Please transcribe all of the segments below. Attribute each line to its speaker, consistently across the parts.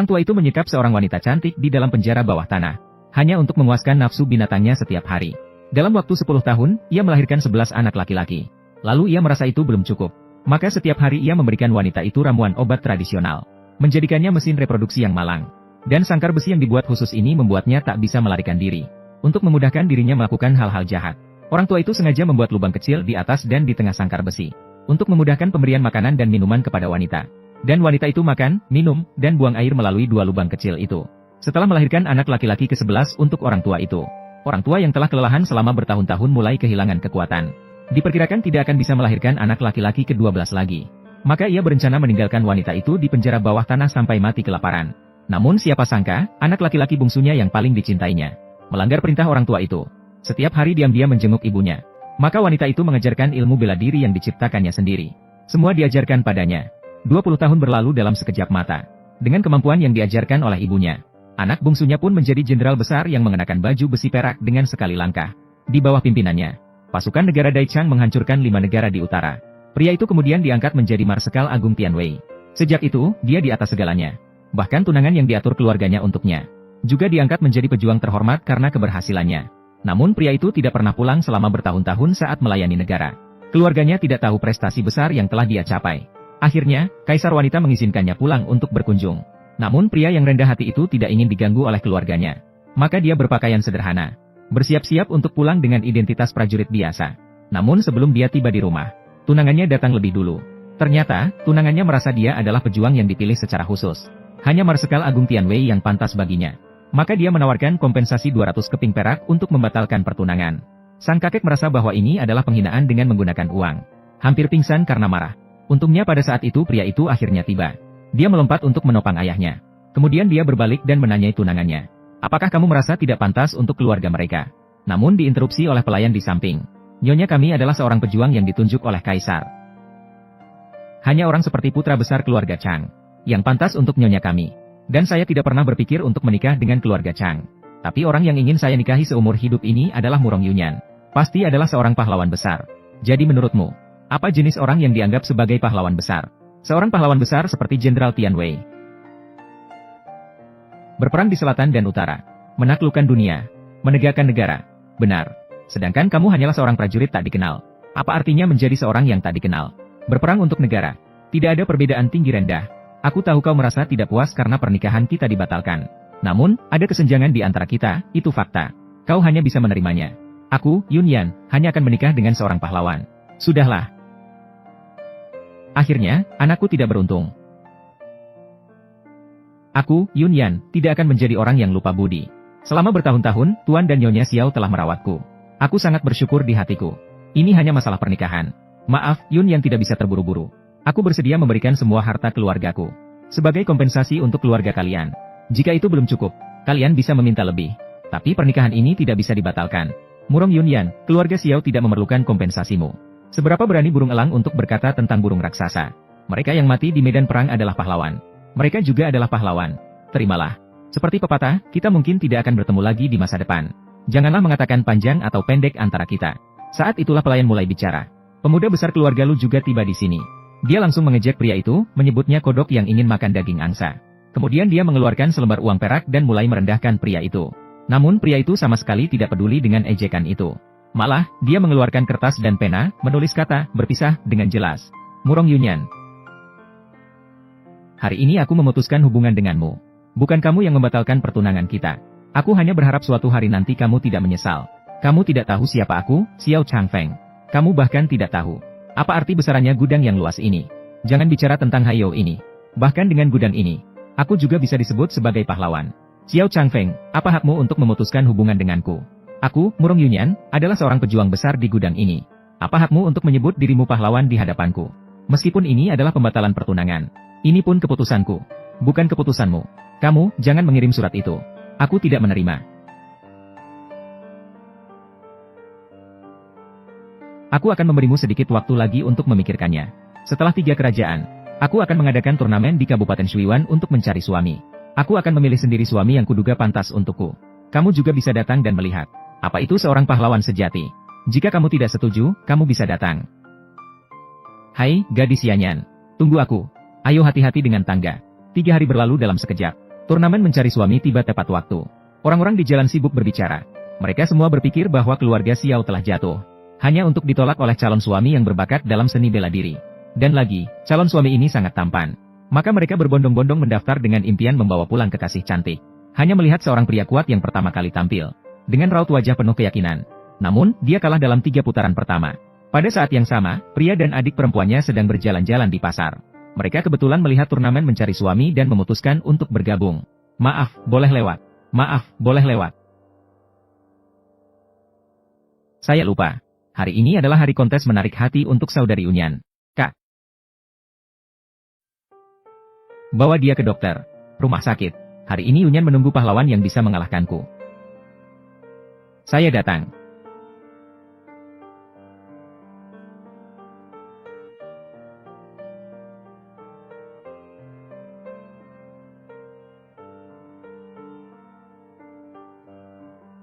Speaker 1: Orang tua itu menyekap seorang wanita cantik di dalam penjara bawah tanah, hanya untuk memuaskan nafsu binatangnya setiap hari. Dalam waktu 10 tahun, ia melahirkan 11 anak laki-laki. Lalu ia merasa itu belum cukup. Maka setiap hari ia memberikan wanita itu ramuan obat tradisional, menjadikannya mesin reproduksi yang malang. Dan sangkar besi yang dibuat khusus ini membuatnya tak bisa melarikan diri. Untuk memudahkan dirinya melakukan hal-hal jahat, orang tua itu sengaja membuat lubang kecil di atas dan di tengah sangkar besi, untuk memudahkan pemberian makanan dan minuman kepada wanita. Dan wanita itu makan, minum, dan buang air melalui 2 lubang kecil itu. Setelah melahirkan anak laki-laki ke-11 untuk orang tua itu, orang tua yang telah kelelahan selama bertahun-tahun mulai kehilangan kekuatan. Diperkirakan tidak akan bisa melahirkan anak laki-laki ke-12 lagi. Maka ia berencana meninggalkan wanita itu di penjara bawah tanah sampai mati kelaparan. Namun siapa sangka, anak laki-laki bungsunya yang paling dicintainya melanggar perintah orang tua itu. Setiap hari diam-diam menjenguk ibunya. Maka wanita itu mengajarkan ilmu bela diri yang diciptakannya sendiri. Semua diajarkan padanya. 20 tahun berlalu dalam sekejap mata. Dengan kemampuan yang diajarkan oleh ibunya, anak bungsunya pun menjadi jenderal besar yang mengenakan baju besi perak dengan sekali langkah. Di bawah pimpinannya, pasukan negara Daichang menghancurkan 5 negara di utara. Pria itu kemudian diangkat menjadi Marsekal Agung Tianwei. Sejak itu, dia di atas segalanya. Bahkan tunangan yang diatur keluarganya untuknya juga diangkat menjadi pejuang terhormat karena keberhasilannya. Namun pria itu tidak pernah pulang selama bertahun-tahun saat melayani negara. Keluarganya tidak tahu prestasi besar yang telah dia capai. Akhirnya, kaisar wanita mengizinkannya pulang untuk berkunjung. Namun pria yang rendah hati itu tidak ingin diganggu oleh keluarganya. Maka dia berpakaian sederhana, bersiap-siap untuk pulang dengan identitas prajurit biasa. Namun sebelum dia tiba di rumah, tunangannya datang lebih dulu. Ternyata, tunangannya merasa dia adalah pejuang yang dipilih secara khusus. Hanya Marsekal Agung Tianwei yang pantas baginya. Maka dia menawarkan kompensasi 200 keping perak untuk membatalkan pertunangan. Sang kakek merasa bahwa ini adalah penghinaan dengan menggunakan uang. Hampir pingsan karena marah. Untungnya pada saat itu pria itu akhirnya tiba. Dia melompat untuk menopang ayahnya. Kemudian dia berbalik dan menanyai tunangannya. Apakah kamu merasa tidak pantas untuk keluarga mereka? Namun diinterupsi oleh pelayan di samping. Nyonya kami adalah seorang pejuang yang ditunjuk oleh kaisar. Hanya orang seperti putra besar keluarga Chang yang pantas untuk nyonya kami. Dan saya tidak pernah berpikir untuk menikah dengan keluarga Chang. Tapi orang yang ingin saya nikahi seumur hidup ini adalah Murong Yunyan. Pasti adalah seorang pahlawan besar. Jadi menurutmu, apa jenis orang yang dianggap sebagai pahlawan besar? Seorang pahlawan besar seperti Jenderal Tianwei. Berperang di selatan dan utara. Menaklukkan dunia. Menegakkan negara. Benar. Sedangkan kamu hanyalah seorang prajurit tak dikenal. Apa artinya menjadi seorang yang tak dikenal? Berperang untuk negara. Tidak ada perbedaan tinggi rendah. Aku tahu kau merasa tidak puas karena pernikahan kita dibatalkan. Namun, ada kesenjangan di antara kita, itu fakta. Kau hanya bisa menerimanya. Aku, Yunyan, hanya akan menikah dengan seorang pahlawan. Sudahlah. Akhirnya, anakku tidak beruntung. Aku, Yunyan, tidak akan menjadi orang yang lupa budi. Selama bertahun-tahun, Tuan dan Nyonya Xiao telah merawatku. Aku sangat bersyukur di hatiku. Ini hanya masalah pernikahan. Maaf, Yunyan tidak bisa terburu-buru. Aku bersedia memberikan semua harta keluargaku sebagai kompensasi untuk keluarga kalian. Jika itu belum cukup, kalian bisa meminta lebih. Tapi pernikahan ini tidak bisa dibatalkan. Murong Yunyan, keluarga Xiao tidak memerlukan kompensasimu. Seberapa berani burung elang untuk berkata tentang burung raksasa? Mereka yang mati di medan perang adalah pahlawan. Mereka juga adalah pahlawan. Terimalah. Seperti pepatah, kita mungkin tidak akan bertemu lagi di masa depan. Janganlah mengatakan panjang atau pendek antara kita. Saat itulah pelayan mulai bicara. Pemuda besar keluarga Lu juga tiba di sini. Dia langsung mengejek pria itu, menyebutnya kodok yang ingin makan daging angsa. Kemudian dia mengeluarkan selembar uang perak dan mulai merendahkan pria itu. Namun pria itu sama sekali tidak peduli dengan ejekan itu. Malah, dia mengeluarkan kertas dan pena, menulis kata, berpisah, dengan jelas. Murong Yunyan. Hari ini aku memutuskan hubungan denganmu. Bukan kamu yang membatalkan pertunangan kita. Aku hanya berharap suatu hari nanti kamu tidak menyesal. Kamu tidak tahu siapa aku, Xiao Changfeng. Kamu bahkan tidak tahu apa arti besarannya gudang yang luas ini. Jangan bicara tentang Hayo ini. Bahkan dengan gudang ini, aku juga bisa disebut sebagai pahlawan. Xiao Changfeng, apa hakmu untuk memutuskan hubungan denganku? Aku, Murong Yunyan, adalah seorang pejuang besar di gudang ini. Apa hakmu untuk menyebut dirimu pahlawan di hadapanku? Meskipun ini adalah pembatalan pertunangan. Ini pun keputusanku. Bukan keputusanmu. Kamu, jangan mengirim surat itu. Aku tidak menerima. Aku akan memberimu sedikit waktu lagi untuk memikirkannya. Setelah 3 kerajaan, aku akan mengadakan turnamen di Kabupaten Shuiwan untuk mencari suami. Aku akan memilih sendiri suami yang kuduga pantas untukku. Kamu juga bisa datang dan melihat. Apa itu seorang pahlawan sejati? Jika kamu tidak setuju, kamu bisa datang. Hai, gadis Yanyan. Tunggu aku. Ayo hati-hati dengan tangga. 3 hari berlalu dalam sekejap. Turnamen mencari suami tiba tepat waktu. Orang-orang di jalan sibuk berbicara. Mereka semua berpikir bahwa keluarga Xiao telah jatuh. Hanya untuk ditolak oleh calon suami yang berbakat dalam seni bela diri. Dan lagi, calon suami ini sangat tampan. Maka mereka berbondong-bondong mendaftar dengan impian membawa pulang kekasih cantik. Hanya melihat seorang pria kuat yang pertama kali tampil. Dengan raut wajah penuh keyakinan. Namun, dia kalah dalam 3 putaran pertama. Pada saat yang sama, pria dan adik perempuannya sedang berjalan-jalan di pasar. Mereka kebetulan melihat turnamen mencari suami dan memutuskan untuk bergabung. Maaf, boleh lewat. Maaf, boleh lewat. Saya lupa. Hari ini adalah hari kontes menarik hati untuk saudari Unyan. Kak. Bawa dia ke dokter. Rumah sakit. Hari ini Unyan menunggu pahlawan yang bisa mengalahkanku. Saya datang.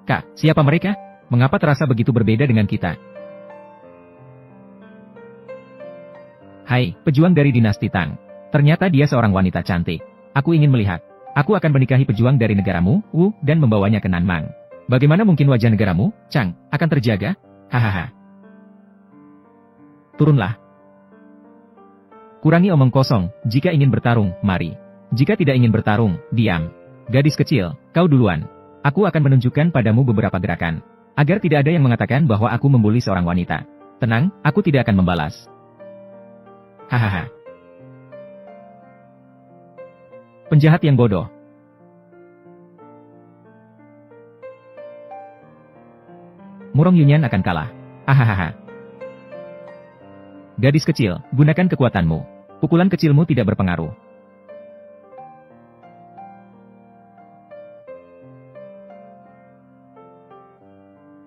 Speaker 1: Kak, siapa mereka? Mengapa terasa begitu berbeda dengan kita? Hai, pejuang dari dinasti Tang. Ternyata dia seorang wanita cantik. Aku ingin melihat. Aku akan menikahi pejuang dari negaramu, Wu, dan membawanya ke Nanmang. Bagaimana mungkin wajah negaramu, Chang, akan terjaga? Hahaha. Turunlah. Kurangi omong kosong, jika ingin bertarung, mari. Jika tidak ingin bertarung, diam. Gadis kecil, kau duluan. Aku akan menunjukkan padamu beberapa gerakan. Agar tidak ada yang mengatakan bahwa aku membuli seorang wanita. Tenang, aku tidak akan membalas. Hahaha. Penjahat yang bodoh. Murong Yunyan akan kalah. Hahaha. Gadis kecil, gunakan kekuatanmu. Pukulan kecilmu tidak berpengaruh.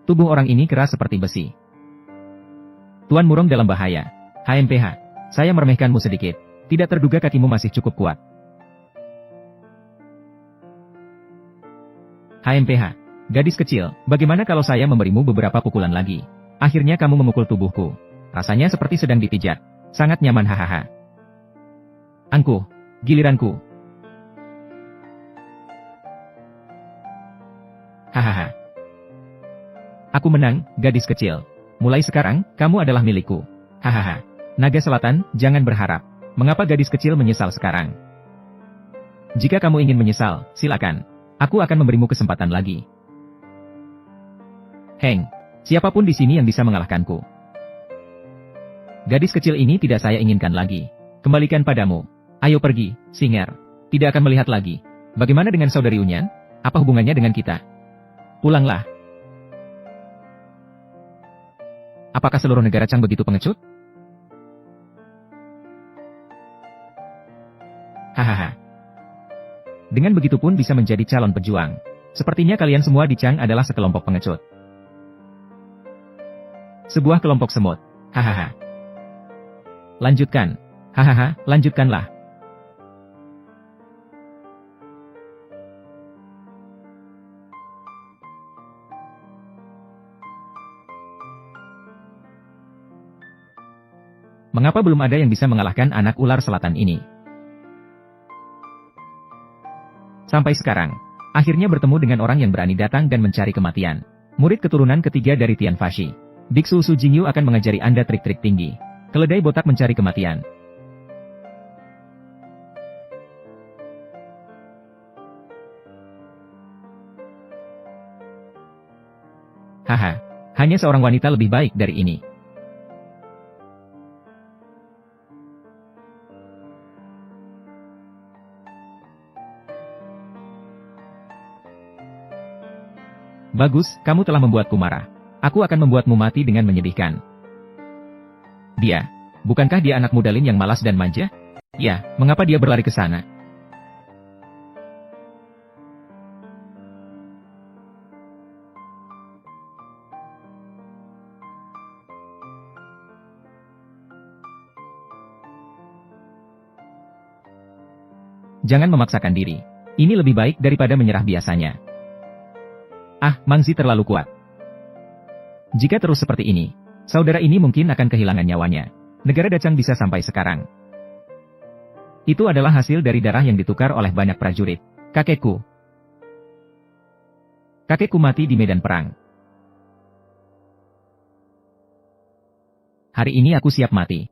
Speaker 1: Tubuh orang ini keras seperti besi. Tuan Murong dalam bahaya. HMPH. Saya meremehkanmu sedikit. Tidak terduga kakimu masih cukup kuat. HMPH. Gadis kecil, bagaimana kalau saya memberimu beberapa pukulan lagi? Akhirnya kamu memukul tubuhku. Rasanya seperti sedang dipijat. Sangat nyaman hahaha. Angkuh. Giliranku. Hahaha. Aku menang, gadis kecil. Mulai sekarang, kamu adalah milikku. Hahaha. Naga Selatan, jangan berharap. Mengapa gadis kecil menyesal sekarang? Jika kamu ingin menyesal, silakan. Aku akan memberimu kesempatan lagi. Heng, siapapun di sini yang bisa mengalahkanku. Gadis kecil ini tidak saya inginkan lagi. Kembalikan padamu. Ayo pergi, Singer. Tidak akan melihat lagi. Bagaimana dengan saudari Unyan? Apa hubungannya dengan kita? Pulanglah. Apakah seluruh negara Chang begitu pengecut? Hahaha. Dengan begitu pun bisa menjadi calon pejuang. Sepertinya kalian semua di Chang adalah sekelompok pengecut. Sebuah kelompok semut. Hahaha. Lanjutkan. Hahaha, lanjutkanlah. Mengapa belum ada yang bisa mengalahkan anak ular selatan ini? Sampai sekarang, akhirnya bertemu dengan orang yang berani datang dan mencari kematian. Murid keturunan ketiga dari Tian Fashi. Biksu Su Jingyu akan mengajari Anda trik-trik tinggi. Keledai botak mencari kematian. Haha, hanya seorang wanita lebih baik dari ini. Bagus, kamu telah membuatku marah. Aku akan membuatmu mati dengan menyedihkan. Dia. Bukankah dia anak muda Lin yang malas dan manja? Ya, mengapa dia berlari ke sana? Jangan memaksakan diri. Ini lebih baik daripada menyerah biasanya. Ah, Mangzi terlalu kuat. Jika terus seperti ini, saudara ini mungkin akan kehilangan nyawanya. Negara Dachang bisa sampai sekarang. Itu adalah hasil dari darah yang ditukar oleh banyak prajurit. Kakekku. Kakekku mati di medan perang. Hari ini aku siap mati.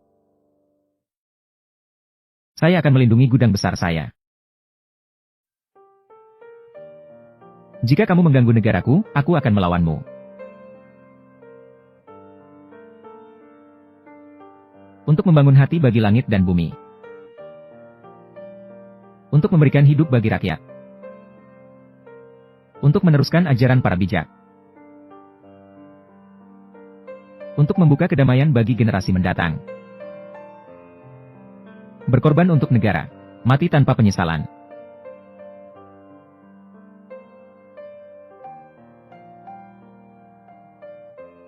Speaker 1: Saya akan melindungi gudang besar saya. Jika kamu mengganggu negaraku, aku akan melawanmu. Untuk membangun hati bagi langit dan bumi. Untuk memberikan hidup bagi rakyat. Untuk meneruskan ajaran para bijak. Untuk membuka kedamaian bagi generasi mendatang. Berkorban untuk negara. Mati tanpa penyesalan.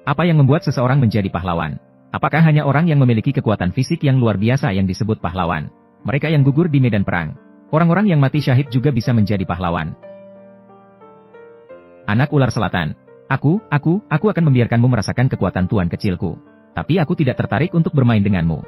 Speaker 1: Apa yang membuat seseorang menjadi pahlawan? Apakah hanya orang yang memiliki kekuatan fisik yang luar biasa yang disebut pahlawan? Mereka yang gugur di medan perang. Orang-orang yang mati syahid juga bisa menjadi pahlawan. Anak ular selatan. Aku akan membiarkanmu merasakan kekuatan tuan kecilku. Tapi aku tidak tertarik untuk bermain denganmu.